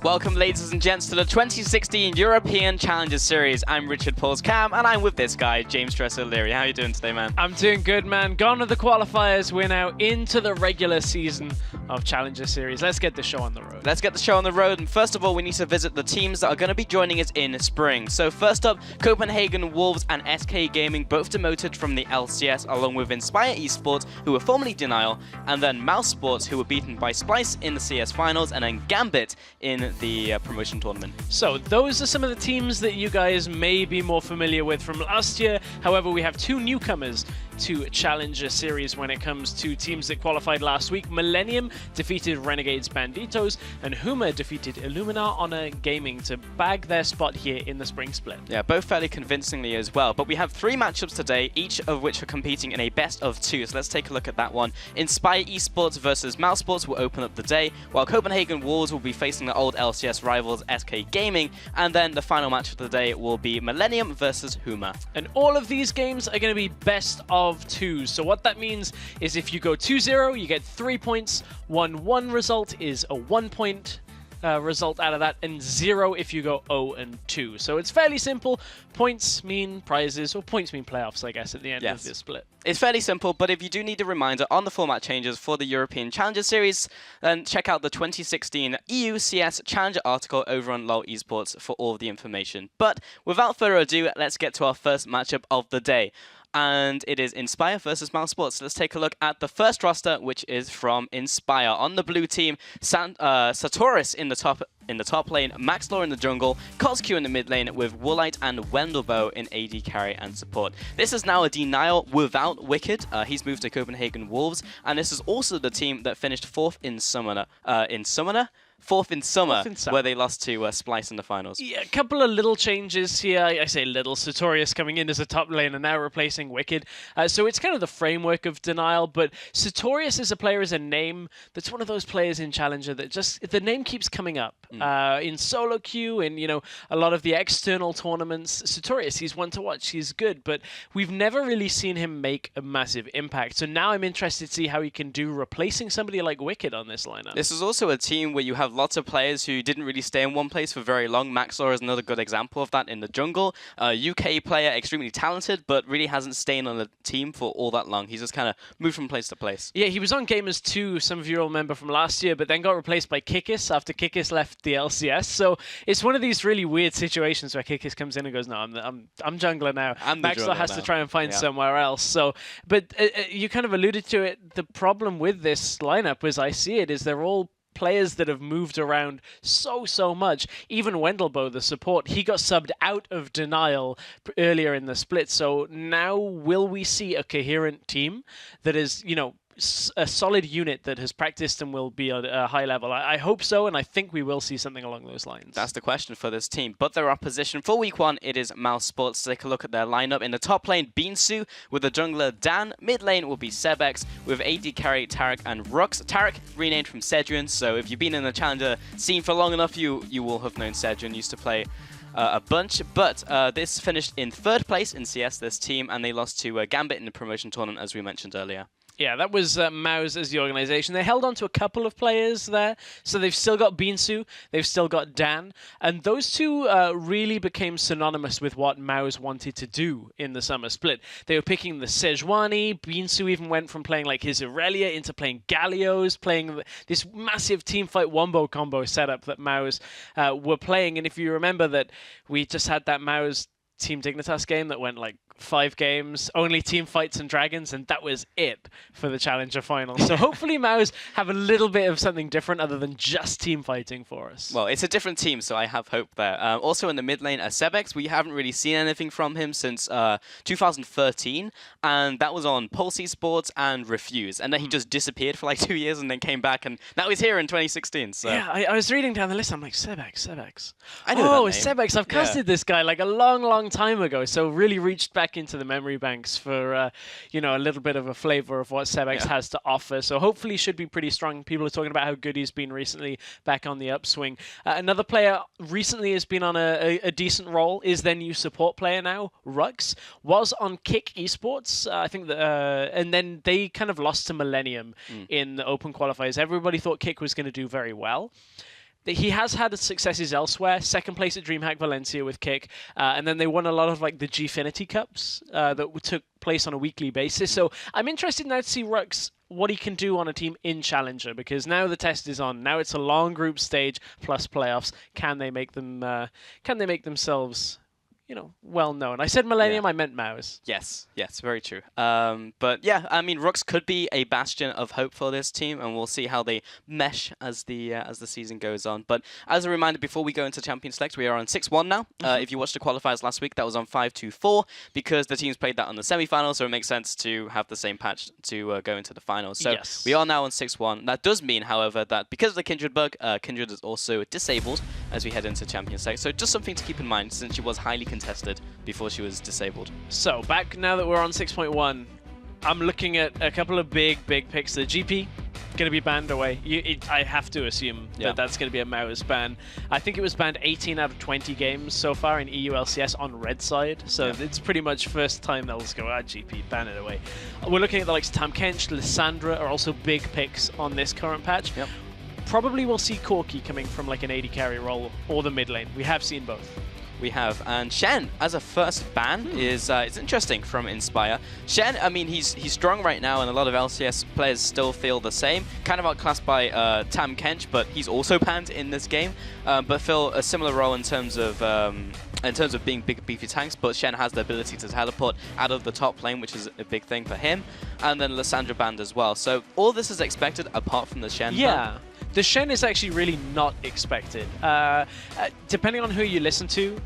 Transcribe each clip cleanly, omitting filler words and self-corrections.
Welcome, ladies and gents, to the 2016 European Challengers Series. I'm Richard Pauls Cam, and I'm with this guy, James Dresser Leary. How are you doing today, man? I'm doing good, man. Gone are the qualifiers. We're now into the regular season of Challenger Series. Let's get the show on the road. Let's get the show on the road, and first of all, we need to visit the teams that are going to be joining us in spring. So first up, Copenhagen Wolves and SK Gaming, both demoted from the LCS, along with Inspire eSports, who were formerly Denial, and then Mousesorts, who were beaten by Splice in the CS Finals, and then Gambit in the promotion tournament. So those are some of the teams that you guys may be more familiar with from last year. However, we have two newcomers to Challenger Series when it comes to teams that qualified last week. Millennium defeated Renegades Banditos, and Huma defeated Illumina Honor Gaming to bag their spot here in the spring split. Yeah, both fairly convincingly as well. But we have three matchups today, each of which are competing in a best of two. So let's take a look at that one. Inspire eSports versus Mousesorts will open up the day, while Copenhagen Wolves will be facing the old LCS rivals SK Gaming, and then the final match of the day will be Millennium versus Huma. And all of these games are going to be best of two. So what that means is if you go 2-0, you get 3 points. 1-1 result is a 1 point result out of that, and 0 if you go 0-2. So it's fairly simple. Points mean prizes, or points mean playoffs, I guess, at the end of this split. It's fairly simple, but if you do need a reminder on the format changes for the European Challenger Series, then check out the 2016 EU CS Challenger article over on LoL Esports for all of the information. But without further ado, let's get to our first matchup of the day. And it is Inspire versus Mousesorts. Let's take a look at the first roster, which is from Inspire. On the blue team, Sartorius in the top lane, Maxlaw in the jungle, Cosq in the mid lane, with Woolite and Wendelbo in AD carry and support. This is now a Denial without Wicked. He's moved to Copenhagen Wolves, and this is also the team that finished fourth in Summoner. Fourth in summer, where they lost to Splice in the finals. Yeah, a couple of little changes here. I say little. Sartorius coming in as a top lane and now replacing Wicked. So it's kind of the framework of Denial, but Sartorius as a player is a name that's one of those players in Challenger that just, the name keeps coming up. In solo queue and, you know, a lot of the external tournaments. Sartorius, he's one to watch. He's good, but we've never really seen him make a massive impact. So now I'm interested to see how he can do replacing somebody like Wicked on this lineup. This is also a team where you have lots of players who didn't really stay in one place for very long. Maxlaw is another good example of that in the jungle. UK player, extremely talented, but really hasn't stayed on the team for all that long. He's just kind of moved from place to place. Yeah, he was on Gamers 2, some of you will remember from last year, but then got replaced by Kikis after Kikis left the LCS. So it's one of these really weird situations where Kikis comes in and goes, no, I'm jungler now. Maxlaw has to try and find somewhere else. So, but you kind of alluded to it. The problem with this lineup, as I see it, is they're all players that have moved around so much. Even Wendelbo, the support, he got subbed out of Denial earlier in the split. So now will we see a coherent team that is, you know, a solid unit that has practiced and will be at a high level? I hope so, and I think we will see something along those lines. That's the question for this team. But their opposition for week one, it is Mousesorts. Take a look at their lineup. In the top lane, Beansu with the jungler Dan. Mid lane will be Sebex with AD carry Tarek and Rux. Tarek renamed from Cedrian, so if you've been in the Challenger scene for long enough, you will have known Cedrian. Used to play a bunch, but this finished in third place in CS, this team, and they lost to Gambit in the promotion tournament, as we mentioned earlier. Yeah, that was MOU as the organization. They held on to a couple of players there. So they've still got Beansu, they've still got Dan. And those two really became synonymous with what MOU wanted to do in the summer split. They were picking the Sejuani. Beansu even went from playing like his Aurelia into playing Gallios, playing this massive teamfight wombo combo setup that MOU were playing. And if you remember that we just had that MOU Team Dignitas game that went like 5 games, only team fights and dragons, and that was it for the Challenger final. So hopefully MOU have a little bit of something different other than just team fighting for us. Well, it's a different team, so I have hope there. Also in the mid lane, Sebex, we haven't really seen anything from him since 2013, and that was on Pulse eSports and Refuse, and then he just disappeared for like 2 years and then came back, and now he's here in 2016. So. Yeah, I was reading down the list, I'm like, Sebex. I know that name. Sebex, I've casted this guy like a long time ago, so really reached back into the memory banks for you know, a little bit of a flavor of what Sebex has to offer. So hopefully should be pretty strong. People are talking about how good he's been recently, back on the upswing. Another player recently has been on a decent role is their new support player now, Rux. Was on Kick eSports, I think, and then they kind of lost to Millennium in the open qualifiers. Everybody thought Kick was going to do very well. he has had successes elsewhere. Second place at DreamHack Valencia with Kick, and then they won a lot of like the Gfinity Cups that took place on a weekly basis. So I'm interested now to see Rux what he can do on a team in Challenger, because now the test is on. Now it's a long group stage plus playoffs. Can they make them? Can they make themselves, well known? I said Millennium, I meant Mouse. Yes, very true. But yeah, I mean, Rux could be a bastion of hope for this team, and we'll see how they mesh as the season goes on. But as a reminder, before we go into Champion Select, we are on 6-1 now. If you watched the qualifiers last week, that was on 5-2-4 because the teams played that on the semi-finals, so it makes sense to have the same patch to go into the finals. So we are now on 6-1. That does mean, however, that because of the Kindred bug, Kindred is also disabled as we head into Champion Select. So just something to keep in mind, since she was highly contested before she was disabled. So back now that we're on 6.1, I'm looking at a couple of big picks. The GP going to be banned away. I have to assume that that's going to be a Mouse ban. I think it was banned 18 out of 20 games so far in EU LCS on red side. So it's pretty much first time they'll just go, GP, ban it away. We're looking at the likes of Tam Kench, Lissandra are also big picks on this current patch. Probably we'll see Corki coming from like an AD carry role or the mid lane. We have seen both. We have, and Shen as a first ban is it's interesting from Inspire. Shen, I mean, he's strong right now, and a lot of LCS players still feel the same. Kind of outclassed by Tam Kench, but he's also banned in this game, but fill a similar role in terms of being big beefy tanks. But Shen has the ability to teleport out of the top lane, which is a big thing for him, and then Lissandra banned as well. So all this is expected apart from the Shen ban. The Shen is actually really not expected. Depending on who you listen to,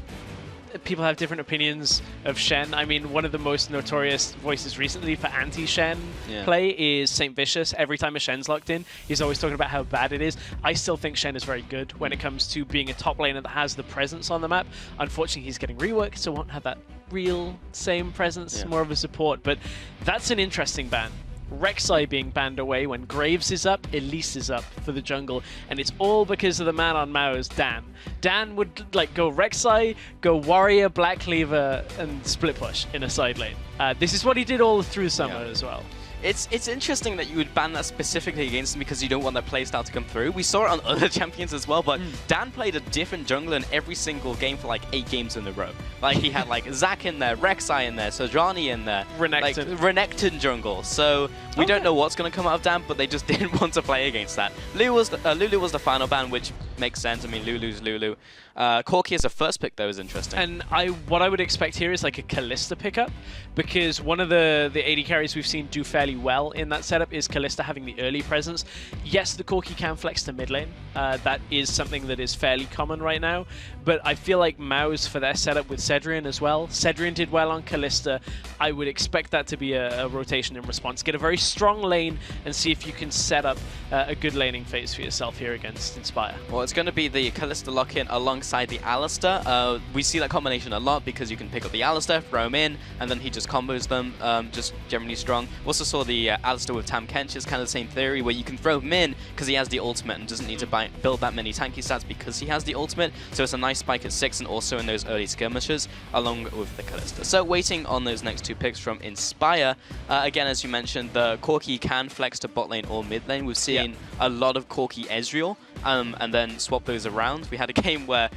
people have different opinions of Shen. I mean, one of the most notorious voices recently for anti-Shen play is St. Vicious. Every time a Shen's locked in, he's always talking about how bad it is. I still think Shen is very good when it comes to being a top laner that has the presence on the map. Unfortunately, he's getting reworked, so won't have that real same presence, more of a support. But that's an interesting ban. Rek'Sai being banned away when Graves is up, Elise is up for the jungle, and it's all because of the man on Mouse, Dan. Dan would like go Rek'Sai, go Warrior, Black Cleaver, and split push in a side lane. This is what he did all through summer as well. It's interesting that you would ban that specifically against him because you don't want that playstyle to come through. We saw it on other champions as well, but Dan played a different jungler in every single game for like 8 games in a row. Like he had like Zac in there, Rek'Sai in there, Sojourner in there, like Renekton jungle. So we don't know what's going to come out of Dan, but they just didn't want to play against that. Lulu was the final ban, which makes sense. I mean, Lulu's Lulu. Corki as a first pick, though, is interesting. And what I would expect here is like a Kalista pickup, because one of the AD carries we've seen do fairly well in that setup is Kalista having the early presence. Yes, the Corki can flex to mid lane. That is something that is fairly common right now. But I feel like Mouse for their setup with Cedrian as well. Cedrian did well on Kalista. I would expect that to be a rotation in response. Get a very strong lane and see if you can set up a good laning phase for yourself here against Inspire. Well, it's going to be the Kalista lock-in alongside the Alistar. We see that combination a lot because you can pick up the Alistar, throw him in, and then he just combos them, just generally strong. We also saw the Alistar with Tam Kench is kind of the same theory, where you can throw him in because he has the ultimate and doesn't need to build that many tanky stats because he has the ultimate. So it's a nice spike at 6 and also in those early skirmishes along with the Kalista. So waiting on those next 2 picks from Inspire. Again, as you mentioned, the Corki can flex to bot lane or mid lane. We've seen a lot of Corki Ezreal and then swap those around. We had a game where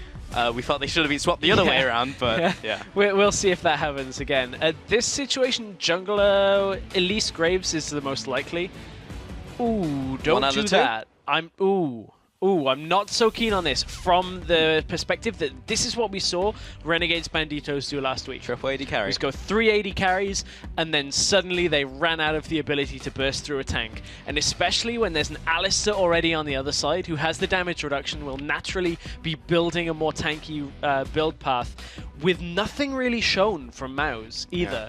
we felt they should have been swapped the other way around, but We'll see if that happens again. This situation, jungler Elise Graves is the most likely. Ooh, don't do that. I'm not so keen on this from the perspective that this is what we saw Renegades Banditos do last week. Triple AD carry. Just go 3 AD carries, and then suddenly they ran out of the ability to burst through a tank. And especially when there's an Alistar already on the other side who has the damage reduction, will naturally be building a more tanky build path with nothing really shown from Mouse either.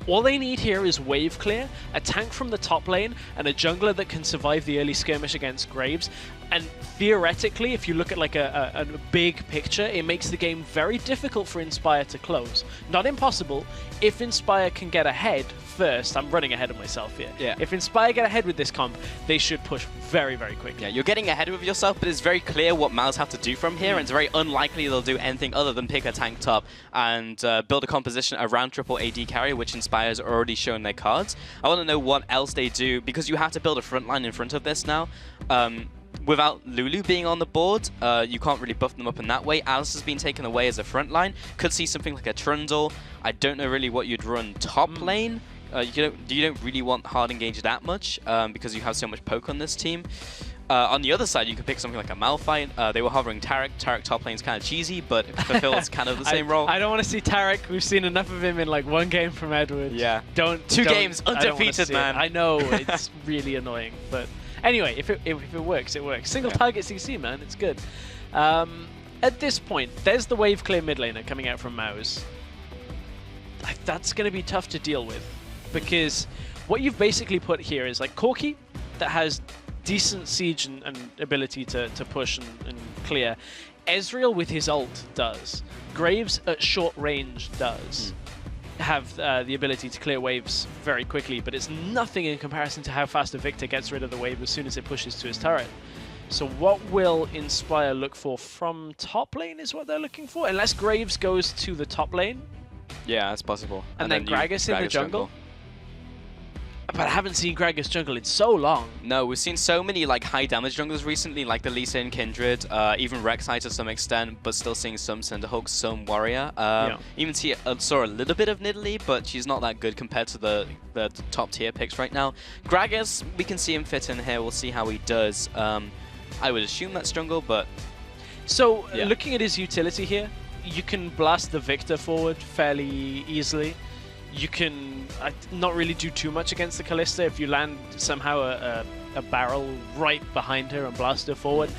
All they need here is wave clear, a tank from the top lane, and a jungler that can survive the early skirmish against Graves. And theoretically, if you look at like a big picture, it makes the game very difficult for Inspire to close. Not impossible. If Inspire can get ahead first, I'm running ahead of myself here. If Inspire get ahead with this comp, they should push very, very quickly. Yeah, you're getting ahead of yourself, but it's very clear what Mouse have to do from here, and it's very unlikely they'll do anything other than pick a tank top and build a composition around triple AD carry, which Inspire's already shown their cards. I want to know what else they do, because you have to build a front line in front of this now. without Lulu being on the board, you can't really buff them up in that way. Alice has been taken away as a front line. Could see something like a Trundle. I don't know really what you'd run top lane. You don't really want hard engage that much because you have so much poke on this team. On the other side, you could pick something like a Malphite. They were hovering Taric. Taric top lane's kind of cheesy, but fulfills kind of the same role. I don't want to see Taric. We've seen enough of him in like one game from Edward. Yeah. Two games undefeated, man. I know, it's really annoying. But anyway, if it works, it works. Single target CC, man. It's good. At this point, there's the wave clear mid laner coming out from Mouse. That's going to be tough to deal with. Because what you've basically put here is like Corki that has decent siege and ability to push and clear. Ezreal with his ult does. Graves at short range does have the ability to clear waves very quickly, but it's nothing in comparison to how fast a Victor gets rid of the wave as soon as it pushes to his turret. So what will Inspire look for from top lane is what they're looking for, unless Graves goes to the top lane. Yeah, that's possible. And then Gragas in the jungle. But I haven't seen Gragas jungle in so long. No, we've seen so many like high damage junglers recently, like the Lee Sin Kindred, even Rek'Sai to some extent, but still seeing some Cinderhulk, some Warrior. Even saw a little bit of Nidalee, but she's not that good compared to the top tier picks right now. Gragas, we can see him fit in here. We'll see how he does. I would assume that's jungle, but... So, looking at his utility here, you can blast the Victor forward fairly easily. You can not really do too much against the Kalista if you land somehow a barrel right behind her and blast her forward.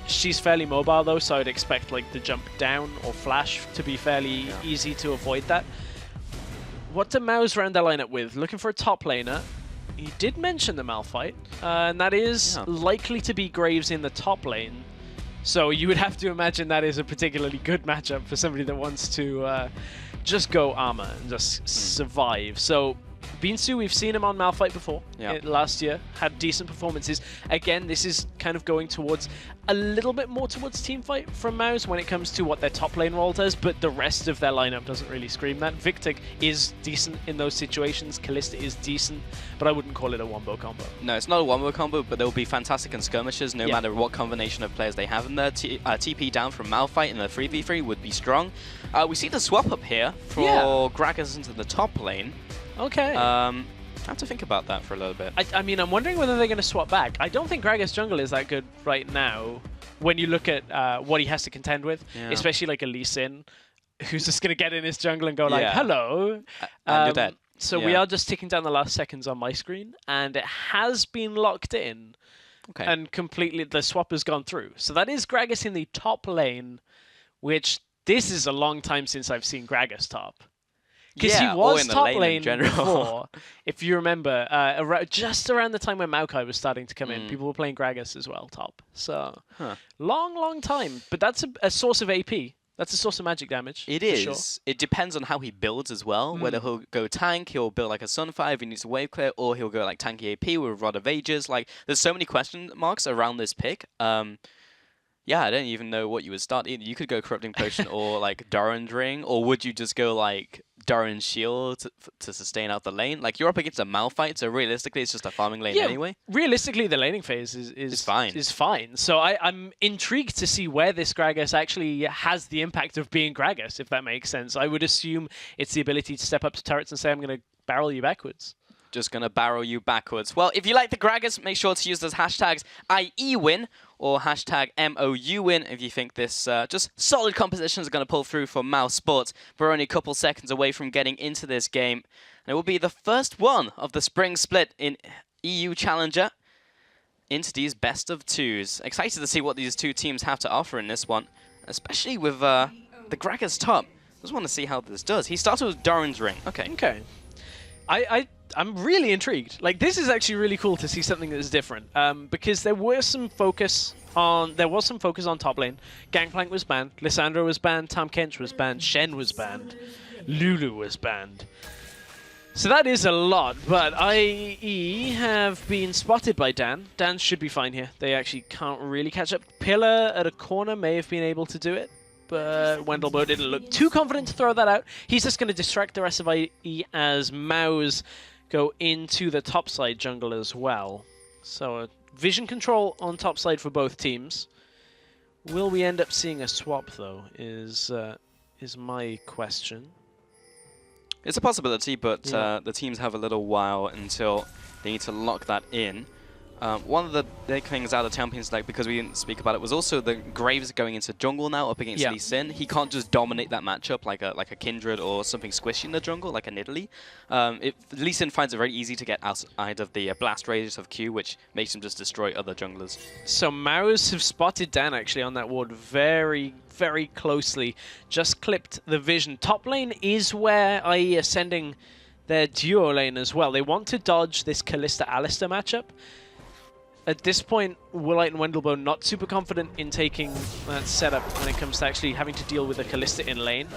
She's fairly mobile though, so I'd expect like the jump down or flash to be fairly easy to avoid that. What do Mouse round their lineup with? Looking for a top laner. He did mention the Malphite, and that is likely to be Graves in the top lane. So you would have to imagine that is a particularly good matchup for somebody that wants to just go armor and just survive. So Binsu, we've seen him on Malphite before last year, had decent performances. Again, this is kind of going towards a little bit more towards teamfight from Mouse when it comes to what their top lane role does, but the rest of their lineup doesn't really scream that. Victor is decent in those situations, Kalista is decent, but I wouldn't call it a wombo combo. No, it's not a wombo combo, but they'll be fantastic in skirmishes no matter what combination of players they have in there. TP down from Malphite in the 3v3 would be strong. We see the swap up here for Gragas into the top lane. Okay. I have to think about that for a little bit. I mean, I'm wondering whether they're going to swap back. I don't think Gragas jungle is that good right now when you look at what he has to contend with, especially like a Lee Sin, who's just going to get in his jungle and go like, hello. And you're dead. So we are just ticking down the last seconds on my screen, and it has been locked in. Okay. And completely, the swap has gone through. So that is Gragas in the top lane, which this is a long time since I've seen Gragas top. Because he was top lane before, if you remember, just around the time when Maokai was starting to come in, people were playing Gragas as well, top. So, long time. But that's a source of AP. That's a source of magic damage. It is. Sure. It depends on how he builds as well. Whether he'll go tank, he'll build like a Sunfire if he needs a wave clear, or he'll go like tanky AP with Rod of Ages. Like, there's so many question marks around this pick. Yeah, I don't even know what you would start. Either you could go Corrupting Potion or like Doran's Ring, or would you just go like Doran's Shield to sustain out the lane? Like, you're up against a Malphite, so realistically it's just a farming lane anyway. Realistically, the laning phase is fine. So I'm intrigued to see where this Gragas actually has the impact of being Gragas, if that makes sense. I would assume it's the ability to step up to turrets and say, I'm going to barrel you backwards. Just going to barrel you backwards. Well, if you like the Gragas, make sure to use those hashtags IEWin or hashtag MOUWin if you think this just solid composition is going to pull through for Mousesorts. We're only a couple seconds away from getting into this game. And it will be the first one of the spring split in EU Challenger into these best of twos. Excited to see what these two teams have to offer in this one, especially with the Gragas top. Just want to see how this does. He started with Doran's Ring. Okay. I'm really intrigued. Like, this is actually really cool to see something that is different. Because there was some focus on top lane. Gangplank was banned, Lissandra was banned, Tahm Kench was banned, Shen was banned, Lulu was banned. So that is a lot, but IE have been spotted by Dan. Dan should be fine here. They actually can't really catch up. Pillar at a corner may have been able to do it, but Wendelbo didn't look too confident to throw that out. He's just going to distract the rest of IE as Mouse go into the topside jungle as well. So a Vision control on top side for both teams. Will we end up seeing a swap, though, is my question. It's a possibility, but the teams have a little while until they need to lock that in. One of the big things out of Champion Select, because we didn't speak about it, was also the Graves going into jungle now up against Lee Sin. He can't just dominate that matchup like a Kindred or something squishy in the jungle, like a Nidalee. Lee Sin finds it very easy to get outside of the blast radius of Q, which makes him just destroy other junglers. So Mouse have spotted Dan actually on that ward very, very closely. Just clipped the vision. Top lane is where IE are sending their duo lane as well. They want to dodge this Kalista-Alistar matchup. At this point, Woolite and Wendelboe not super confident in taking that setup when it comes to actually having to deal with a Kalista in lane.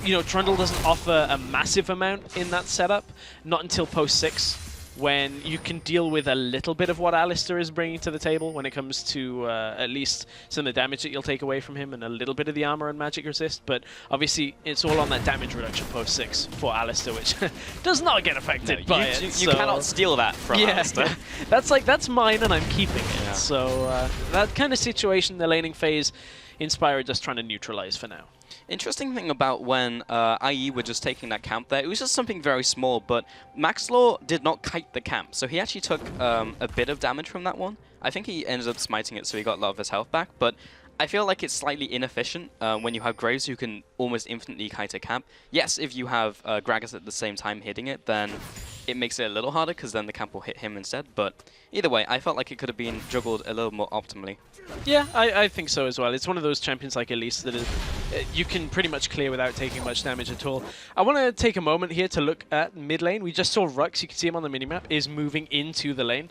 You know, Trundle doesn't offer a massive amount in that setup, not until post 6, when you can deal with a little bit of what Alistar is bringing to the table when it comes to at least some of the damage that you'll take away from him and a little bit of the armor and magic resist. But obviously, it's all on that damage reduction post 6 for Alistar, which does not get affected by it. You cannot steal that from Alistar. That's mine and I'm keeping it. Yeah. So that kind of situation, the laning phase, Inspire are just trying to neutralize for now. Interesting thing about when IE were just taking that camp there, it was just something very small, but Maxlaw did not kite the camp, so he actually took a bit of damage from that one. I think he ended up smiting it, so he got a lot of his health back, but I feel like it's slightly inefficient when you have Graves who can almost infinitely kite a camp. Yes, if you have Gragas at the same time hitting it, then it makes it a little harder, because then the camp will hit him instead, but either way, I felt like it could have been juggled a little more optimally. Yeah, I think so as well. It's one of those champions like Elise that you can pretty much clear without taking much damage at all. I want to take a moment here to look at mid lane. We just saw Rux, you can see him on the minimap, is moving into the lane.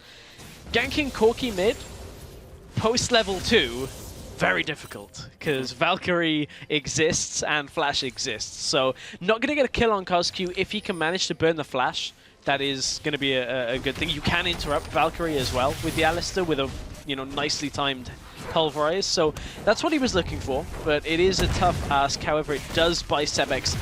Ganking Corki mid, post level 2, very difficult, because Valkyrie exists and Flash exists. So not going to get a kill on CosQ. If he can manage to burn the Flash, that is going to be a good thing. You can interrupt Valkyrie as well with the Alistar with a nicely timed pulverize. So that's what he was looking for, but it is a tough ask. However, it does buy Sebex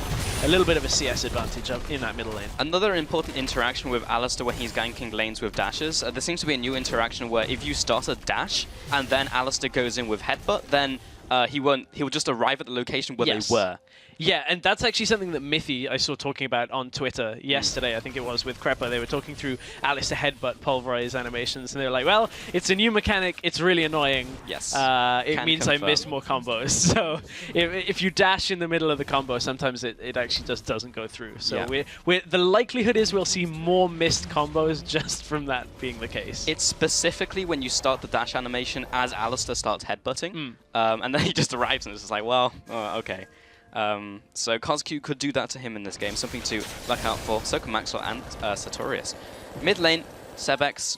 a little bit of a CS advantage up in that middle lane. Another important interaction with Alistar when he's ganking lanes with dashes, there seems to be a new interaction where if you start a dash and then Alistar goes in with headbutt, then he will just arrive at the location where they were. Yeah, and that's actually something that Mithy I saw talking about on Twitter yesterday, I think it was, with Crepper. They were talking through Alistar headbutt pulverize animations, and they were like, well, it's a new mechanic, it's really annoying. Yes. It means confirm. I miss more combos. So if you dash in the middle of the combo, sometimes it actually just doesn't go through. So the likelihood is we'll see more missed combos just from that being the case. It's specifically when you start the dash animation as Alistar starts headbutting, and then he just arrives and it's just like, well, okay. So CosQ could do that to him in this game, something to look out for. So can Maxwell and Sartorius. Mid lane, Sebex,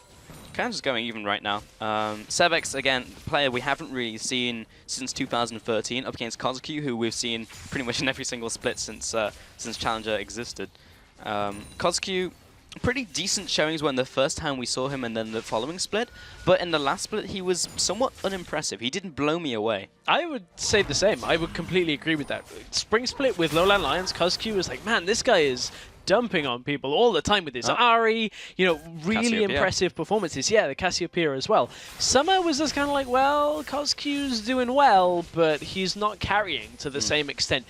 kind of just going even right now. Sebex, again, player we haven't really seen since 2013 up against CosQ, who we've seen pretty much in every single split since Challenger existed. CosQ, pretty decent showings when the first time we saw him and then the following split, but in the last split he was somewhat unimpressive. He didn't blow me away. I would say the same. I would completely agree with that. Spring split with Lowland Lions, CosQ was like, man, this guy is dumping on people all the time with his Ari, really impressive performances. Yeah, the Cassiopeia as well. Summer was just kind of like, well, CosQ's doing well, but he's not carrying to the same extent.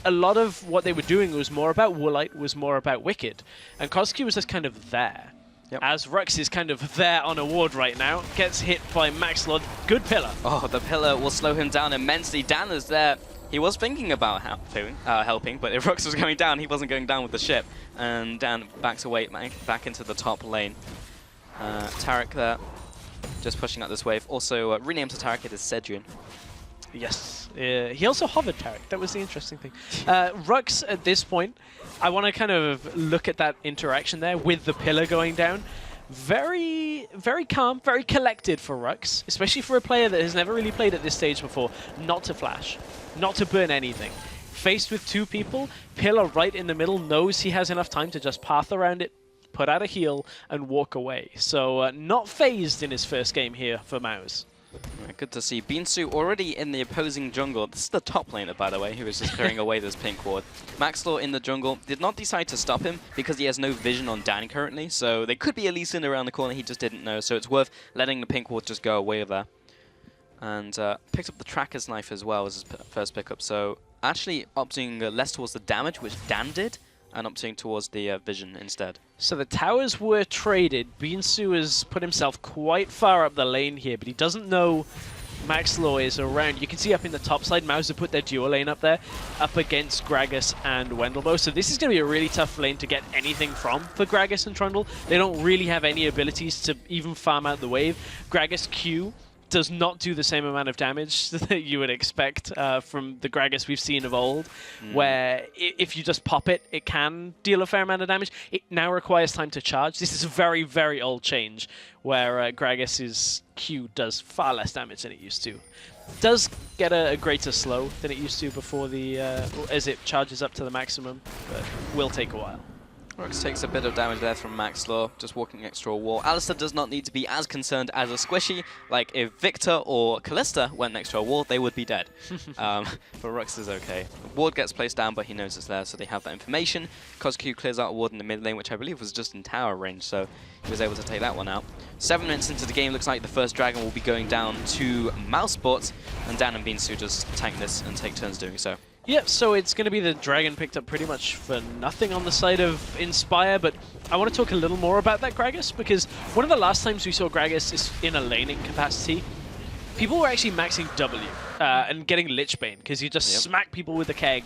A lot of what they were doing was more about Woolite, was more about Wicked, and CosQ was just kind of there. As Rux is kind of there on a ward right now, gets hit by Maxlord. Good pillar. Oh, the pillar will slow him down immensely. Dan is there. He was thinking about helping, but if Rux was going down, he wasn't going down with the ship. And Dan backs away back into the top lane. Taric there, just pushing up this wave. Also, renamed to Taric, it is Cedrian. Yes. He also hovered Taric. That was the interesting thing. Rux, at this point, I want to kind of look at that interaction there with the pillar going down. Very, very calm, very collected for Rux, especially for a player that has never really played at this stage before. Not to flash, not to burn anything. Faced with two people, pillar right in the middle, knows he has enough time to just path around it, put out a heal, and walk away. So not phased in his first game here for Mouse. Good to see. Binsu already in the opposing jungle. This is the top laner, by the way, who is just clearing away this pink ward. Maxlaw in the jungle did not decide to stop him because he has no vision on Dan currently, so they could be Lee Sin around the corner, he just didn't know, so it's worth letting the pink ward just go away there. And picked up the Tracker's Knife as well as his first pickup, so actually opting less towards the damage, which Dan did, and opting towards the vision instead. So the towers were traded. Binsu has put himself quite far up the lane here, but he doesn't know Maxlaw is around. You can see up in the top side, Mouse have put their duo lane up there, up against Gragas and Wendelbo. So this is going to be a really tough lane to get anything from for Gragas and Trundle. They don't really have any abilities to even farm out the wave. Gragas Q does not do the same amount of damage that you would expect from the Gragas we've seen of old, where if you just pop it, it can deal a fair amount of damage. It now requires time to charge. This is a very, very old change, where Gragas's Q does far less damage than it used to. Does get a greater slow than it used to before the as it charges up to the maximum, but will take a while. Rux takes a bit of damage there from Maxlaw, just walking extra wall. Alistair does not need to be as concerned as a Squishy. Like, if Victor or Callista went next to a wall, they would be dead. But Rux is okay. The ward gets placed down, but he knows it's there, so they have that information. Kozq clears out a ward in the mid lane, which I believe was just in tower range, so he was able to take that one out. 7 minutes into the game, looks like the first dragon will be going down to Mousesorts, and Dan and Binsu just tank this and take turns doing so. Yep, so it's going to be the dragon picked up pretty much for nothing on the side of Inspire, but I want to talk a little more about that Gragas, because one of the last times we saw Gragas is in a laning capacity, people were actually maxing W and getting Lichbane, because you just smack people with the keg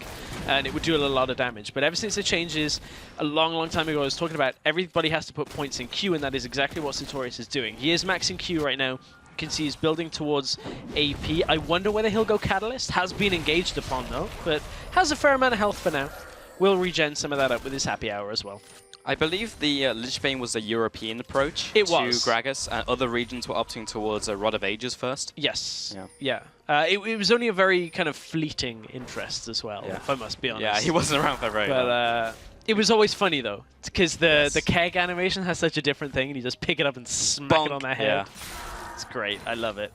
and it would do a lot of damage. But ever since the changes, a long, long time ago, I was talking about everybody has to put points in Q, and that is exactly what Sartorius is doing. He is maxing Q right now. Can see he's building towards AP. I wonder whether he'll go Catalyst. Has been engaged upon though, but has a fair amount of health for now. Will regen some of that up with his happy hour as well. I believe the Lichbane was a European approach to Gragas, and other regions were opting towards a Rod of Ages first. Yes. Yeah. It was only a very kind of fleeting interest as well, if I must be honest. Yeah, he wasn't around for very long. It was always funny though, because the keg animation has such a different thing, and you just pick it up and smack it on their head. Yeah. It's great. I love it.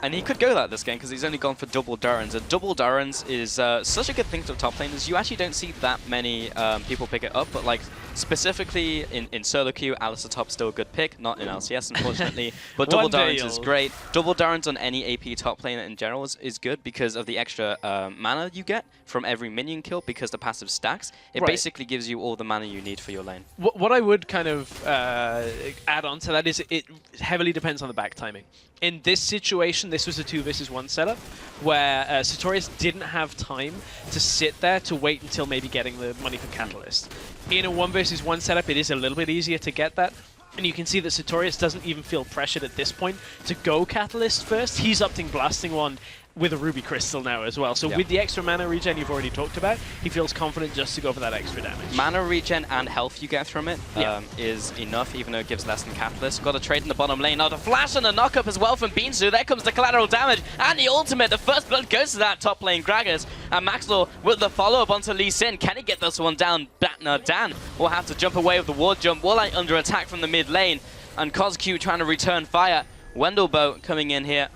And he could go that this game because he's only gone for double Durans. And double Durans is such a good thing to top laners. You actually don't see that many people pick it up, but like specifically in solo queue, Alistair Top's still a good pick. Not in LCS, unfortunately. But double Durans is great. Double Durans on any AP top laner in general is good because of the extra mana you get from every minion kill, because the passive stacks. It basically gives you all the mana you need for your lane. What I would kind of add on to that is it heavily depends on the back timing. In this situation, this was a 2 versus 1 setup where Sartorius didn't have time to sit there to wait until maybe getting the money for Catalyst. In a 1 versus 1 setup, it is a little bit easier to get that. And you can see that Sartorius doesn't even feel pressured at this point to go Catalyst first. He's opting Blasting Wand with a Ruby Crystal now as well. So with the extra mana regen you've already talked about, he feels confident just to go for that extra damage. Mana regen and health you get from it is enough, even though it gives less than Catalyst. Got a trade in the bottom lane. Now the flash and a knock-up as well from Binsu. There comes the collateral damage and the ultimate. The first blood goes to that top lane Gragas. And Maxlaw with the follow-up onto Lee Sin. Can he get this one down? Dan will have to jump away with the ward jump. Warlight under attack from the mid lane. And Kozq trying to return fire. Wendelbo coming in here.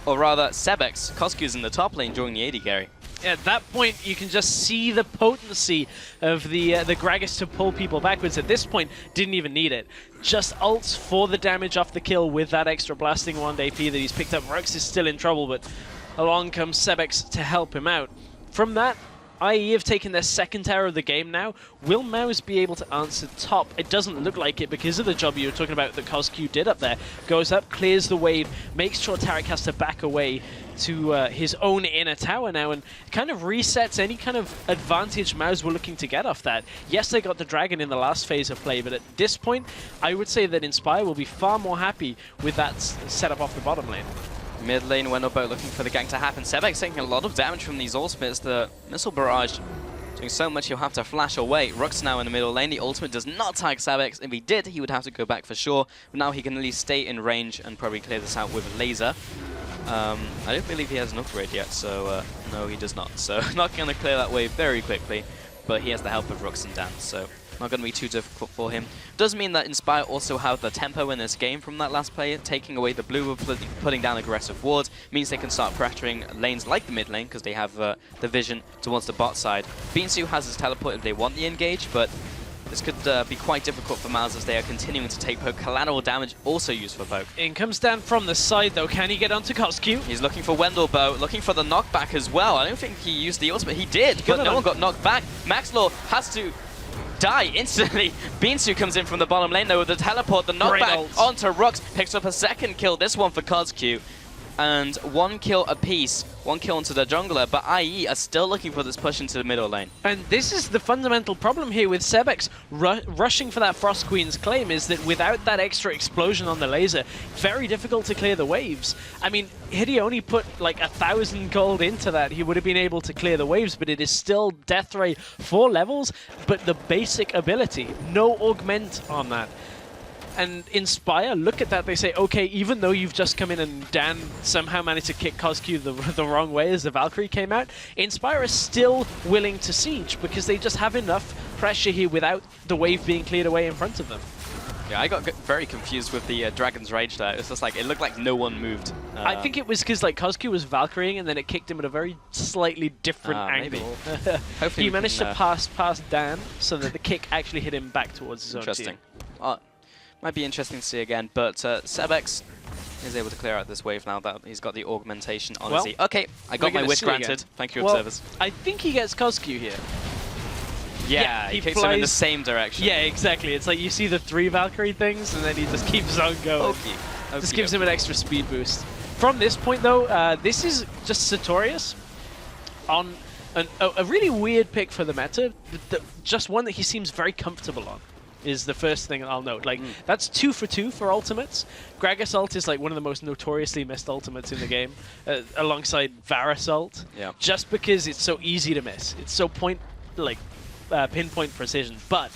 Or rather, Sebex. Kozq's in the top lane during the AD carry. At that point, you can just see the potency of the Gragas to pull people backwards. At this point, didn't even need it. Just ults for the damage off the kill with that extra Blasting Wand AP that he's picked up. Rux is still in trouble, but along comes Sebex to help him out. From that, IE have taken their second tower of the game now. Will Mouse be able to answer top? It doesn't look like it because of the job you were talking about that Kozq did up there. Goes up, clears the wave, makes sure Tarek has to back away to his own inner tower now, and kind of resets any kind of advantage Mouse were looking to get off that. Yes, they got the dragon in the last phase of play, but at this point, I would say that Inspire will be far more happy with that setup off the bottom lane. Mid lane, Wendelbo looking for the gank to happen. Sebex taking a lot of damage from these ultimates. The missile barrage doing so much he'll have to flash away. Rux now in the middle lane. The ultimate does not tag Sebex. If he did, he would have to go back for sure. But now he can at least stay in range and probably clear this out with a laser. I don't believe he has an upgrade yet, so no, he does not. So not going to clear that wave very quickly. but he has the help of Rux and Dan, so not going to be too difficult for him. Does mean that Inspire also have the tempo in this game from that last player, taking away the blue, putting down aggressive wards, means they can start pressuring lanes like the mid lane, because they have the vision towards the bot side. Binsu has his teleport if they want the engage, but this could be quite difficult for Mouse as they are continuing to take poke. Collateral damage also used for poke. In comes Dan from the side though. Can he get onto Koskyu? He's looking for Wendelbow, looking for the knockback as well. I don't think he used the ultimate. He did, but no one got knocked back. Maxlaw has to die instantly. Binsu comes in from the bottom lane though with the teleport, the knockback onto Rux, picks up a second kill, this one for Koskyu. And 1 kill apiece, 1 kill into the jungler, but IE are still looking for this push into the middle lane. And this is the fundamental problem here with Sebex rushing for that Frost Queen's claim, is that without that extra explosion on the laser, very difficult to clear the waves. I mean, had he only put like 1,000 gold into that, he would have been able to clear the waves, but it is still Death Ray 4 levels, but the basic ability, no augment on that. And Inspire, look at that, they say, okay, even though you've just come in and Dan somehow managed to kick Koskyu the wrong way as the Valkyrie came out, Inspire is still willing to siege because they just have enough pressure here without the wave being cleared away in front of them. Yeah, I got very confused with the Dragon's Rage there. It's just like, it looked like no one moved. I think it was because like Koskyu was Valkyrieing and then it kicked him at a very slightly different angle. Hopefully he managed to pass past Dan so that the kick actually hit him back towards his own team. Interesting. Might be interesting to see again, but Sebex is able to clear out this wave now that he's got the augmentation on his. Okay, I got my wish granted. Thank you, observers. I think he gets Koskyu here. Yeah, he kicks him in the same direction. Yeah, exactly. It's like you see the 3 Valkyrie things, and then he just keeps on going. Just gives him an extra speed boost. From this point, though, this is just Sartorius on a really weird pick for the meta, just one that he seems very comfortable on. Is the first thing I'll note. Like, that's 2 for 2 for ultimates. Gragas ult is like one of the most notoriously missed ultimates in the game, alongside Varus ult. Yeah. Just because it's so easy to miss. It's so pinpoint precision. But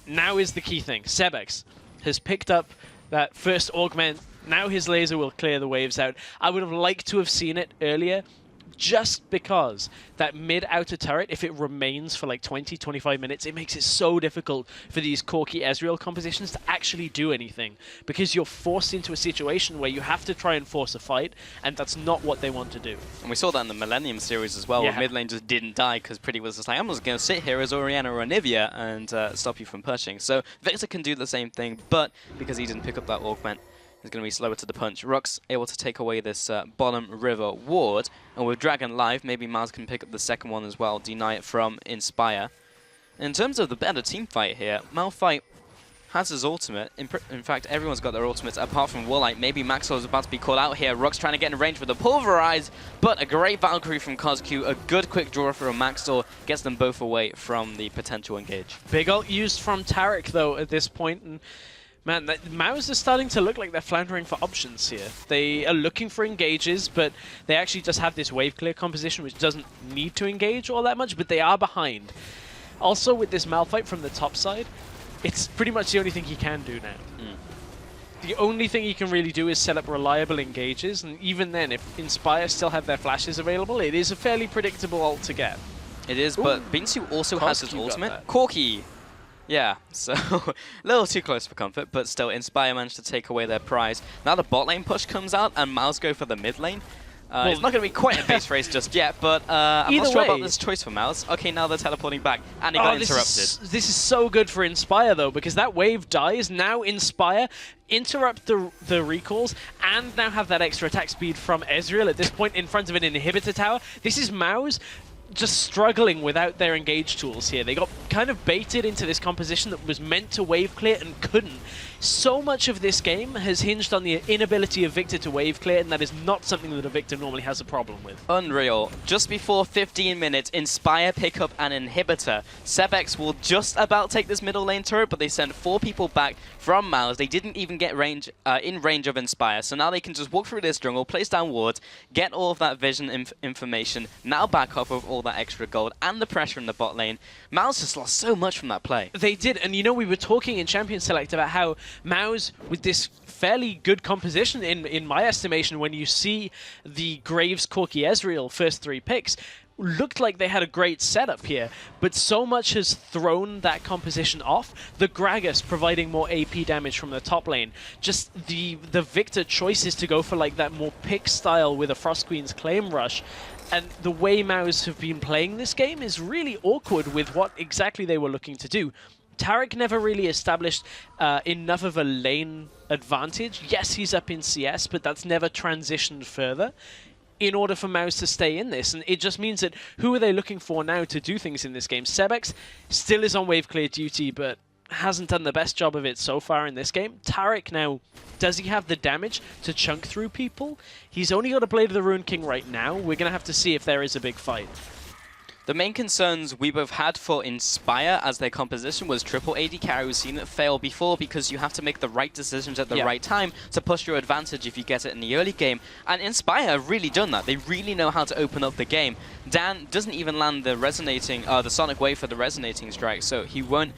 now is the key thing. Sebex has picked up that first augment. Now his laser will clear the waves out. I would have liked to have seen it earlier, just because that mid-outer turret, if it remains for like 20-25 minutes, it makes it so difficult for these Corki Ezreal compositions to actually do anything, because you're forced into a situation where you have to try and force a fight, and that's not what they want to do. And we saw that in the Millennium series as well, where mid lane just didn't die because Pretty was just like, I'm just going to sit here as Orianna or Anivia and stop you from pushing. So Victor can do the same thing, but because he didn't pick up that augment, is going to be slower to the punch. Rux able to take away this bottom river ward, and with Dragon live, maybe Maz can pick up the second one as well, deny it from Inspire. In terms of the better team fight here, Malphite has his ultimate. In fact, everyone's got their ultimates apart from Warlight. Maybe Maxwell is about to be called out here. Rux trying to get in range with the Pulverize, but a great Valkyrie from Koskyu, a good quick draw from Maxwell, gets them both away from the potential engage. Big ult used from Taric though at this point, and man, Mouse is starting to look like they're floundering for options here. They are looking for engages, but they actually just have this wave clear composition which doesn't need to engage all that much, but they are behind. Also, with this Malphite from the top side, it's pretty much the only thing he can do now. The only thing he can really do is set up reliable engages, and even then, if Inspire still have their flashes available, it is a fairly predictable ult to get. It is, but Binsu also has his ultimate. Corki! Yeah, so a little too close for comfort, but still, Inspire managed to take away their prize. Now the bot lane push comes out, and Mouse go for the mid lane. It's not going to be quite a base race just yet, but I'm not sure about this choice for Mouse. Okay, now they're teleporting back, and he got interrupted. This is so good for Inspire, though, because that wave dies. Now Inspire interrupt the recalls, and now have that extra attack speed from Ezreal at this point in front of an inhibitor tower. This is Mouse just struggling without their engage tools here. They got kind of baited into this composition that was meant to wave clear and couldn't. So much of this game has hinged on the inability of Victor to wave clear, and that is not something that a Victor normally has a problem with. Unreal. Just before 15 minutes, Inspire pick up an inhibitor. Sebex will just about take this middle lane turret, but they sent 4 people back from Mouse. They didn't even get in range of Inspire, so now they can just walk through this jungle, place down wards, get all of that vision information, now back off with all that extra gold and the pressure in the bot lane. Mouse just lost so much from that play. They did, and you know, we were talking in Champion Select about how Mouse, with this fairly good composition in my estimation, when you see the Graves, Corki, Ezreal first 3 picks, looked like they had a great setup here, but so much has thrown that composition off. The Gragas providing more AP damage from the top lane. Just the Victor choices to go for like that more pick style with a Frost Queen's Claim Rush. And the way MOUs have been playing this game is really awkward with what exactly they were looking to do. Tarek never really established enough of a lane advantage. Yes, he's up in CS, but that's never transitioned further in order for MOUs to stay in this. And it just means that who are they looking for now to do things in this game? Sebex still is on wave clear duty, but hasn't done the best job of it so far in this game. Tarek now, does he have the damage to chunk through people? He's only got a Blade of the Ruined King right now. We're going to have to see if there is a big fight. The main concerns we both had for Inspire as their composition was triple AD carry. We've seen it fail before because you have to make the right decisions at the right time to push your advantage if you get it in the early game. And Inspire have really done that. They really know how to open up the game. Dan doesn't even land the the Sonic Wave for the resonating strike, so he won't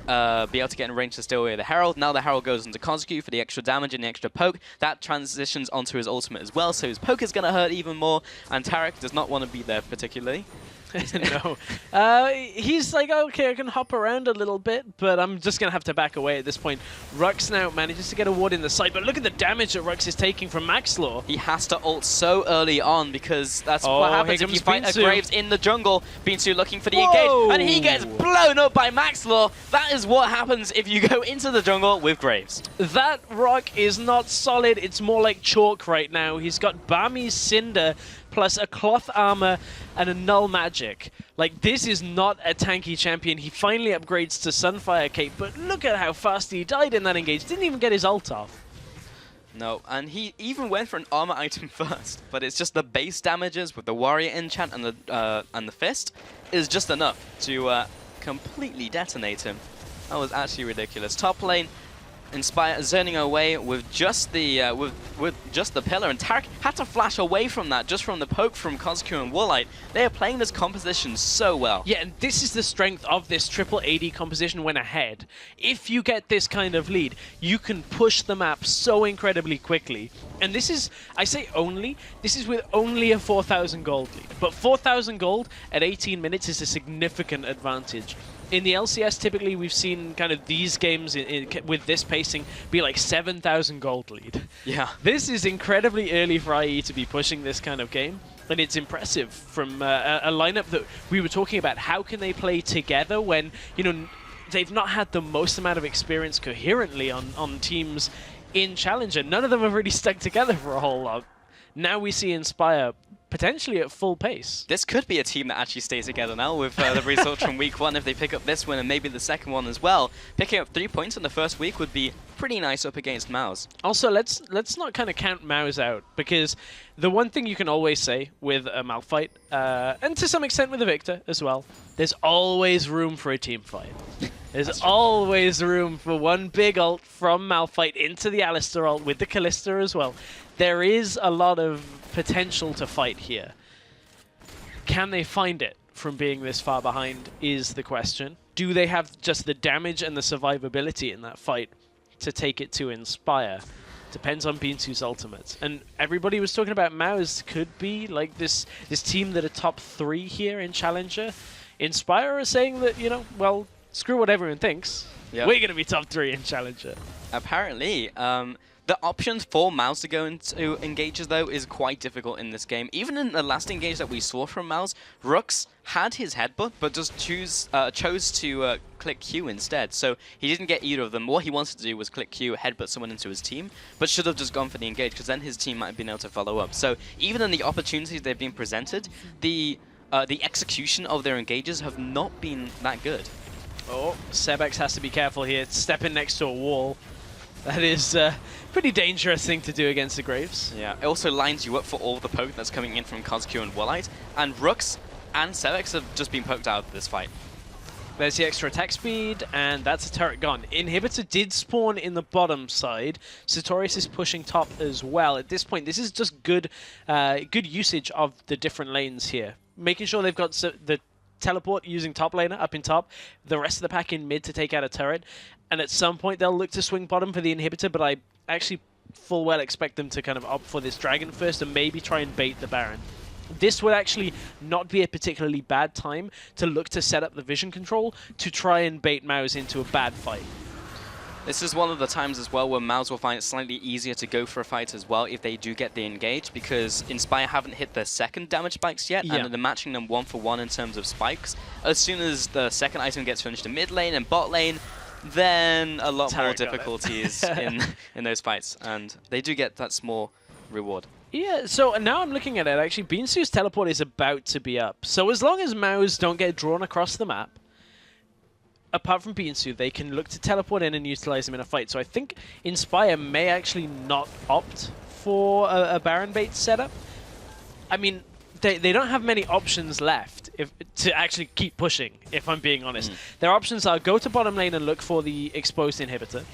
be able to get in range to steal away the Herald. Now the Herald goes into Kozuki for the extra damage and the extra poke. That transitions onto his ultimate as well, so his poke is going to hurt even more, and Tarek does not want to be there particularly. No. He's like, okay, I can hop around a little bit, but I'm just going to have to back away at this point. Rux now manages to get a ward in the side, but look at the damage that Rux is taking from Maxlaw. He has to ult so early on because that's what happens if you fight a Graves in the jungle. Binsu looking for the engage, and he gets blown up by Maxlaw. That is what happens if you go into the jungle with Graves. That rock is not solid. It's more like chalk right now. He's got Bami's Cinder plus a cloth armor and a null magic. Like, this is not a tanky champion. He finally upgrades to Sunfire Cape, but look at how fast he died in that engage. Didn't even get his ult off. No, and he even went for an armor item first, but it's just the base damages with the warrior enchant and the fist is just enough to completely detonate him. That was actually ridiculous. Top lane, Inspire zoning away with just the with just the pillar, and Tarek had to flash away from that just from the poke from Kozuki and Woolite. They are playing this composition so well. Yeah, and this is the strength of this triple AD composition when ahead. If you get this kind of lead, you can push the map so incredibly quickly. And this is, I say only, this is with only a 4,000 gold lead. But 4,000 gold at 18 minutes is a significant advantage. In the LCS, typically we've seen kind of these games with this pacing be like 7,000 gold lead. Yeah. This is incredibly early for IE to be pushing this kind of game, and it's impressive from a lineup that we were talking about. How can they play together when, you know, they've not had the most amount of experience coherently on teams in Challenger? None of them have really stuck together for a whole lot. Now we see Inspire potentially at full pace. This could be a team that actually stays together now with the results from week 1 if they pick up this win and maybe the second one as well. Picking up 3 points in the first week would be pretty nice up against MOUs. Also, let's not kind of count MOUs out, because the one thing you can always say with a Malphite, and to some extent with a Victor as well, there's always room for a team fight. There's always room for one big ult from Malphite into the Alistar ult with the Kalista as well. There is a lot of potential to fight here. Can they find it from being this far behind is the question. Do they have just the damage and the survivability in that fight to take it to Inspire? Depends on Binsu's ultimate. And everybody was talking about MOUs could be like this team that are top 3 here in Challenger. Inspire are saying that, you know, well, screw what everyone thinks. Yep. We're going to be top 3 in Challenger. Apparently, the options for MOUs to go into engages, though, is quite difficult in this game. Even in the last engage that we saw from MOUs, Rux had his headbutt, but just chose to click Q instead. So he didn't get either of them. What he wanted to do was click Q, headbutt someone into his team, but should have just gone for the engage, because then his team might have been able to follow up. So even in the opportunities they've been presented, the execution of their engages have not been that good. Oh, Sebex has to be careful here. Stepping next to a wall. That is a pretty dangerous thing to do against the Graves. Yeah, it also lines you up for all the poke that's coming in from Kozuki and Woolite, and Rux and Sebex have just been poked out of this fight. There's the extra attack speed, and that's a turret gone. Inhibitor did spawn in the bottom side. Sartorius is pushing top as well. At this point, this is just good usage of the different lanes here. Making sure they've got the teleport using top laner up in top, the rest of the pack in mid to take out a turret, and at some point they'll look to swing bottom for the inhibitor, but I actually full well expect them to kind of opt for this dragon first and maybe try and bait the Baron. this would actually not be a particularly bad time to look to set up the vision control to try and bait Mouse into a bad fight. This is one of the times as well where Mouse will find it slightly easier to go for a fight as well if they do get the engage, because Inspire haven't hit their second damage spikes yet, and they're matching them 1-for-1 in terms of spikes. As soon as the second item gets finished in mid lane and bot lane, then a lot more difficulties in those fights, and they do get that small reward. Yeah, so now I'm looking at it, actually, Beansu's teleport is about to be up. So as long as Mouse don't get drawn across the map, apart from Beansu, they can look to teleport in and utilize him in a fight. So I think Inspire may actually not opt for a Baron bait setup. I mean, they don't have many options left to actually keep pushing, if I'm being honest. Their options are go to bottom lane and look for the exposed inhibitor,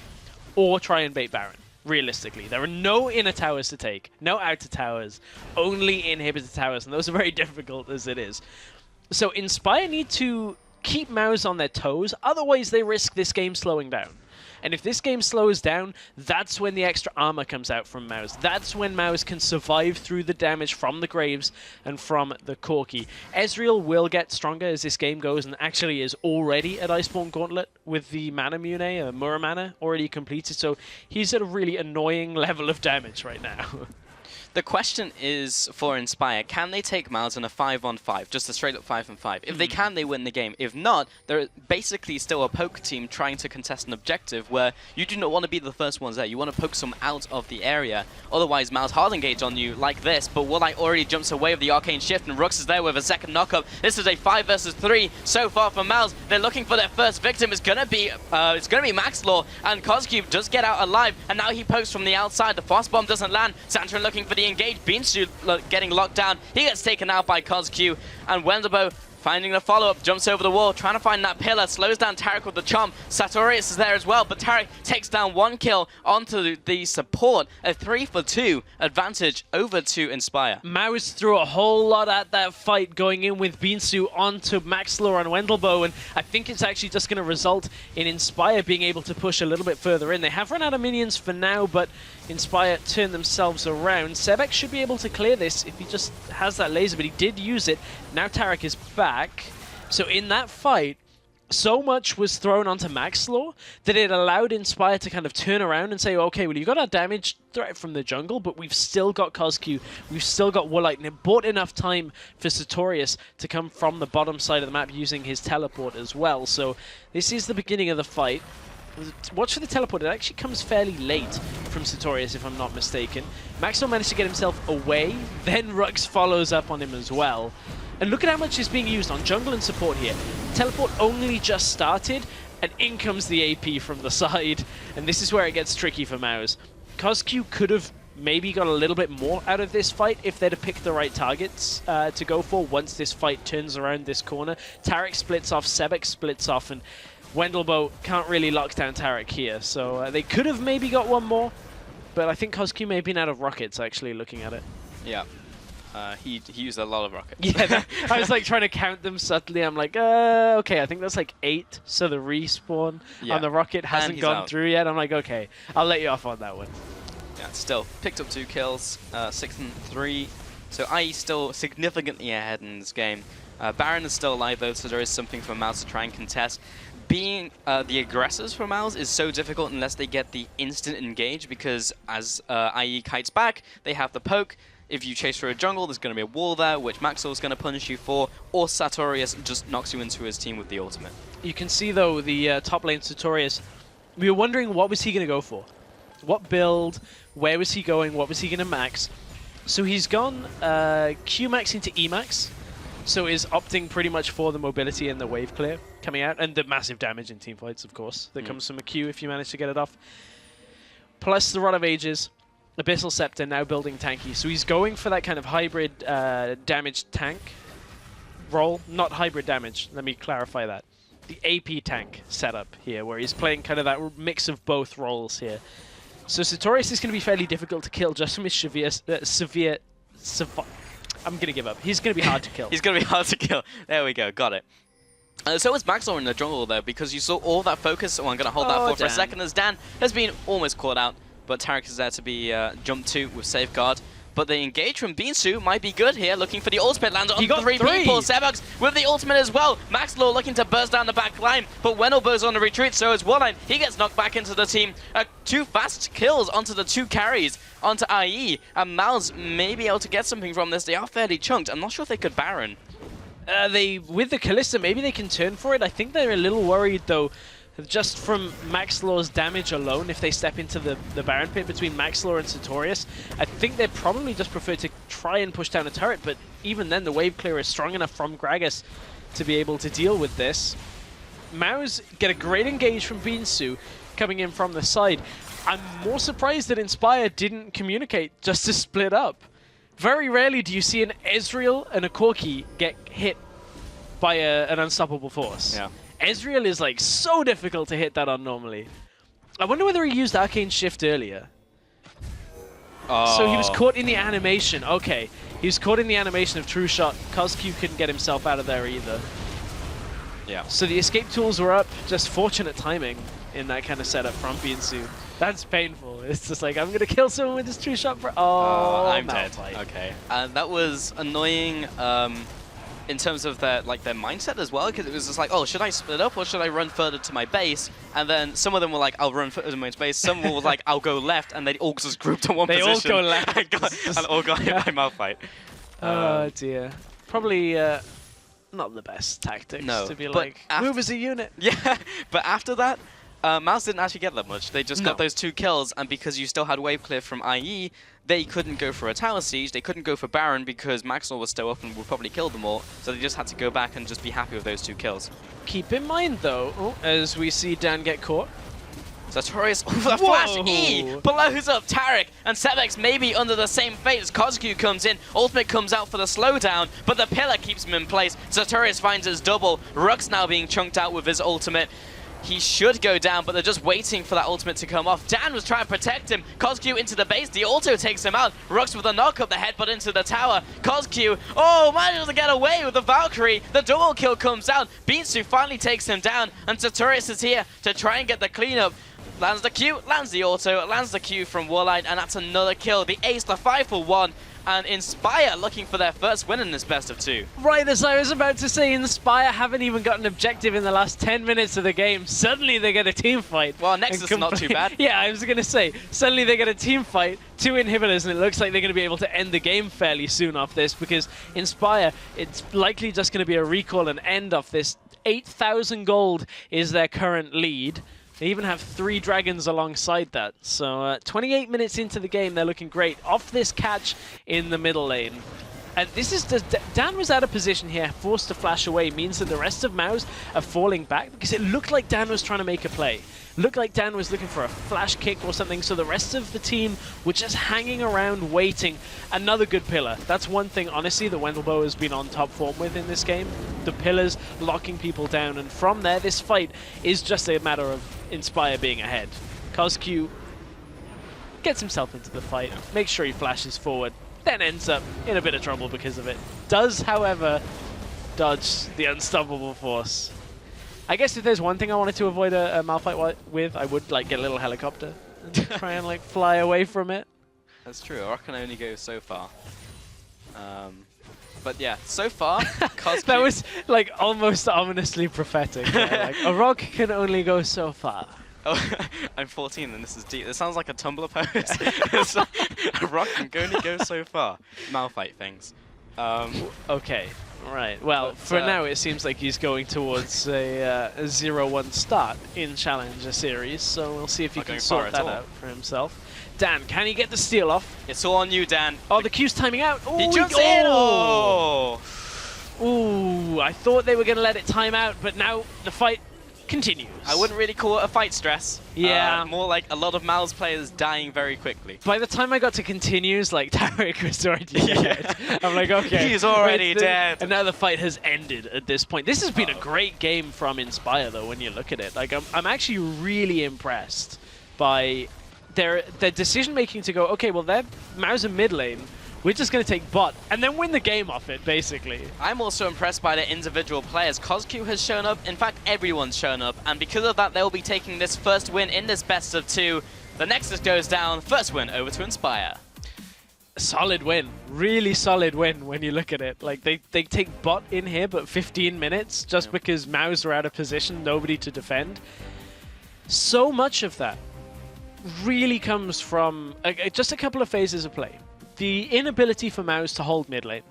or try and bait Baron. Realistically, there are no inner towers to take, no outer towers, only inhibitor towers, and those are very difficult as it is. So Inspire need to keep Mouse on their toes, otherwise they risk this game slowing down. And if this game slows down, that's when the extra armor comes out from Mouse. That's when Mouse can survive through the damage from the Graves and from the Corki. Ezreal will get stronger as this game goes, and actually is already at Iceborne Gauntlet with the Mana Mune, Mura Mana, already completed, so he's at a really annoying level of damage right now. The question is for Inspire, can they take Mouse in a 5-on-5, just a straight up 5-on-5? If they can, they win the game. If not, they're basically still a poke team trying to contest an objective where you do not want to be the first ones there. You want to poke some out of the area. Otherwise, Mouse hard engage on you like this, but Woolite already jumps away with the Arcane Shift, and Rux is there with a second knockup. This is a 5 versus 3 so far for Mouse. They're looking for their first victim. It's gonna be Maxlaw, and Coscube does get out alive, and now he pokes from the outside. The frost bomb doesn't land. Santrin looking for the engage. Beansu getting locked down. He gets taken out by Cosq, and Wendelbo finding the follow-up, jumps over the wall, trying to find that pillar, slows down Taric with the chomp. Sartorius is there as well, but Taric takes down 1 kill onto the support. A 3-for-2 advantage over to Inspire. Mouse threw a whole lot at that fight, going in with Beansu onto Maxlaw and Wendelbo, and I think it's actually just going to result in Inspire being able to push a little bit further in. They have run out of minions for now, but Inspire turn themselves around. Sebek should be able to clear this if he just has that laser, but he did use it. Now Taric is back. So in that fight, so much was thrown onto Maxlaw that it allowed Inspire to kind of turn around and say, okay, well, you got our damage threat from the jungle, but we've still got Cosq, we've still got Woolite, and it bought enough time for Sartorius to come from the bottom side of the map using his teleport as well. So this is the beginning of the fight. Watch for the teleport. It actually comes fairly late from Sartorius, if I'm not mistaken. Maxlaw managed to get himself away, then Rux follows up on him as well. And look at how much is being used on jungle and support here. Teleport only just started, and in comes the AP from the side. And this is where it gets tricky for Mouse. Cosq could have maybe got a little bit more out of this fight if they'd have picked the right targets to go for once this fight turns around this corner. Taric splits off, Sebek splits off, and Wendelbo can't really lock down Taric here. So they could have maybe got one more, but I think Cosq may have been out of rockets, actually, looking at it. Yeah. He used a lot of rockets. Yeah, I was like trying to count them subtly. I'm like, okay, I think that's like 8. So the respawn on the rocket hasn't gone through yet. I'm like, okay, I'll let you off on that one. Yeah, still picked up 2 kills, 6 and 3. So IE still significantly ahead in this game. Baron is still alive though, so there is something for Mouse to try and contest. Being the aggressors for Mouse is so difficult unless they get the instant engage, because as IE kites back, they have the poke. If you chase through a jungle, there's going to be a wall there, which Maxwell's going to punish you for, or Sartorius just knocks you into his team with the ultimate. You can see, though, the top lane Sartorius, we were wondering what was he going to go for? What build? Where was he going? What was he going to max? So he's gone Q-max into E-max, so is opting pretty much for the mobility and the wave clear coming out, and the massive damage in teamfights, of course, that comes from a Q if you manage to get it off. Plus the Rod of Ages. Abyssal Scepter now building tanky, so he's going for that kind of hybrid damage tank role, not hybrid damage, let me clarify that. The AP tank setup here, where he's playing kind of that mix of both roles here. So Sartorius is going to be fairly difficult to kill just from his severe I'm going to give up. He's going to be hard to kill. He's going to be hard to kill. There we go, got it. So is Maxlaw in the jungle though, because you saw all that focus, so I'm going to hold that for a second, as Dan has been almost caught out. But Taric is there to be jumped to with Safeguard. but the engage from Binsu might be good here, looking for the ultimate land on He got 3 three. people. Sebux with the ultimate as well. Maxlaw looking to burst down the back line, but Wenelbo's on the retreat, so is Warline. He gets knocked back into the team. 2 fast kills onto the 2 carries onto IE, and Mouse may be able to get something from this. They are fairly chunked. I'm not sure if they could Baron. With the Kalista, maybe they can turn for it. I think they're a little worried, though, just from Maxlaw's damage alone, if they step into the Baron pit between Maxlaw and Sartorius. I think they'd probably just prefer to try and push down a turret, but even then, the wave clear is strong enough from Gragas to be able to deal with this. Mouse get a great engage from Binsu coming in from the side. I'm more surprised that Inspire didn't communicate just to split up. Very rarely do you see an Ezreal and a Corki get hit by an unstoppable force. Yeah. Ezreal is like so difficult to hit that on normally. I wonder whether he used Arcane Shift earlier. Oh. So he was caught in the animation. Okay, he was caught in the animation of True Shot. Cosq couldn't get himself out of there either. Yeah. So the escape tools were up. Just fortunate timing in that kind of setup from Binsu. That's painful. It's just like, I'm going to kill someone with this True Shot. I'm dead. Malphite. Okay. And that was annoying in terms of their mindset as well, because it was just like, oh, should I split up or should I run further to my base? And then some of them were like, I'll run further to my base. Some were like, I'll go left, and they all just grouped on one position. They all go left. and all got hit by Malphite. Oh dear. Probably not the best tactics to be like, move as a unit. Yeah, but after that, Mouse didn't actually get that much. They just got those 2 kills, and because you still had wave clear from IE, they couldn't go for a tower siege, they couldn't go for Baron because Maxwell was still up and would probably kill them all, so they just had to go back and just be happy with those 2 kills. Keep in mind though, as we see Dan get caught. Sartorius with a flash E blows up Taric, and Sebux may be under the same fate as Cosq comes in. Ultimate comes out for the slowdown, but the pillar keeps him in place. Sartorius finds his double. Rux now being chunked out with his ultimate. He should go down, but they're just waiting for that ultimate to come off. Dan was trying to protect him. Cosq into the base. The auto takes him out. Rux with a knock up the headbutt into the tower. Cosq, manages to get away with the Valkyrie. The double kill comes out. Binsu finally takes him down, and Sartorius is here to try and get the cleanup. Lands the Q, lands the auto, lands the Q from Warline, and that's another kill. The ace, the 5 for 1. And Inspire looking for their first win in this best of 2. Right, as I was about to say, Inspire haven't even got an objective in the last 10 minutes of the game. Suddenly they get a team fight. Well, Nexus is not too bad. Yeah, I was going to say, suddenly they get a team fight, 2 inhibitors, and it looks like they're going to be able to end the game fairly soon off this, because Inspire, it's likely just going to be a recall and end off this. 8,000 gold is their current lead. They even have 3 dragons alongside that. So 28 minutes into the game, they're looking great. Off this catch in the middle lane. And this is Dan was out of position here, forced to flash away, means that the rest of Mouse are falling back, because it looked like Dan was trying to make a play. Looked like Dan was looking for a flash kick or something, so the rest of the team were just hanging around waiting. Another good pillar. That's one thing, honestly, that Wendelboe has been on top form with in this game. The pillars locking people down, and from there, this fight is just a matter of Inspire being ahead. Cosq gets himself into the fight, makes sure he flashes forward, then ends up in a bit of trouble because of it. Does, however, dodge the unstoppable force. I guess if there's one thing I wanted to avoid a Malphite with, I would like get a little helicopter and try and like fly away from it. That's true. Rock can only go so far. But yeah, so far, Cosq... That was like almost ominously prophetic. Like, a rock can only go so far. Oh, I'm 14 and this is deep. This sounds like a Tumblr post. A rock can only go so far. Malphite things. Okay. Right. Well, but, for now, it seems like he's going towards a 0-1 start in Challenger Series, so we'll see if he can sort that out for himself. Dan, can he get the steal off? It's all on you, Dan. Oh, the Q's timing out. Ooh, he jumps in. Oh! Ooh, I thought they were going to let it time out, but now the fight continues. I wouldn't really call it a fight stress. Yeah. More like a lot of Mal's players dying very quickly. By the time I got to continues, like, Taric was already dead. I'm like, okay. He's already dead. And now the fight has ended at this point. This has been a great game from Inspire, though, when you look at it. Like, I'm actually really impressed by their decision-making to go, okay, well, they're Mouser mid lane. We're just going to take bot and then win the game off it, basically. I'm also impressed by the individual players. Cosq has shown up. In fact, everyone's shown up. And because of that, they'll be taking this first win in this best of 2. The Nexus goes down. First win over to Inspire. Solid win. Really solid win when you look at it. Like, they take bot in here, but 15 minutes just because Mouse are out of position, nobody to defend. So much of that really comes from just a couple of phases of play. The inability for Mouse to hold mid lane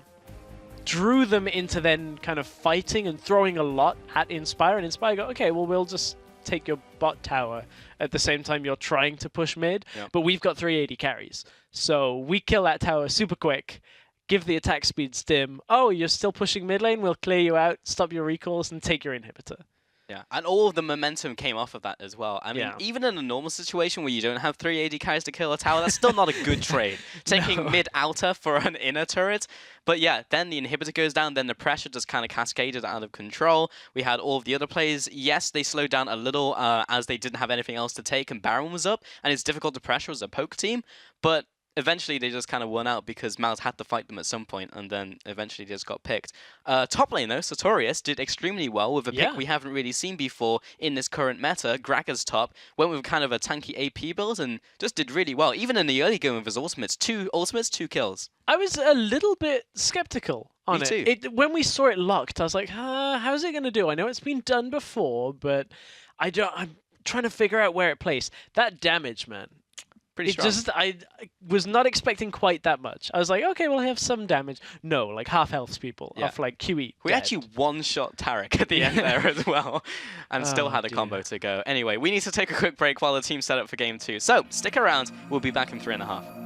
drew them into then kind of fighting and throwing a lot at Inspire, and Inspire go, okay, well, we'll just take your bot tower at the same time you're trying to push mid, but we've got 380 carries. So we kill that tower super quick, give the attack speed stim. Oh, you're still pushing mid lane? We'll clear you out, stop your recalls, and take your inhibitor. Yeah, and all of the momentum came off of that as well. I mean, even in a normal situation where you don't have 380 carries to kill a tower, that's still not a good trade. Taking mid-outer for an inner turret. But yeah, then the inhibitor goes down, then the pressure just kind of cascaded out of control. We had all of the other players. Yes, they slowed down a little as they didn't have anything else to take, and Baron was up, and it's difficult to pressure as a poke team. But eventually they just kind of won out because Mouse had to fight them at some point, and then eventually they just got picked. Top lane though, Sartorius did extremely well with a pick we haven't really seen before in this current meta. Gragas top, went with kind of a tanky AP build and just did really well. Even in the early game with his ultimates, two kills. I was a little bit skeptical on Me too. it. When we saw it locked, I was like, how's it going to do? I know it's been done before, but I'm trying to figure out where it plays. That damage, man. Pretty strong. I was not expecting quite that much. I was like, okay, we'll have some damage. No, like half health people off like QE. We actually one-shot Tarek at the end there as well, and still had a combo to go. Anyway, we need to take a quick break while the team's set up for game 2. So stick around. We'll be back in 3.5.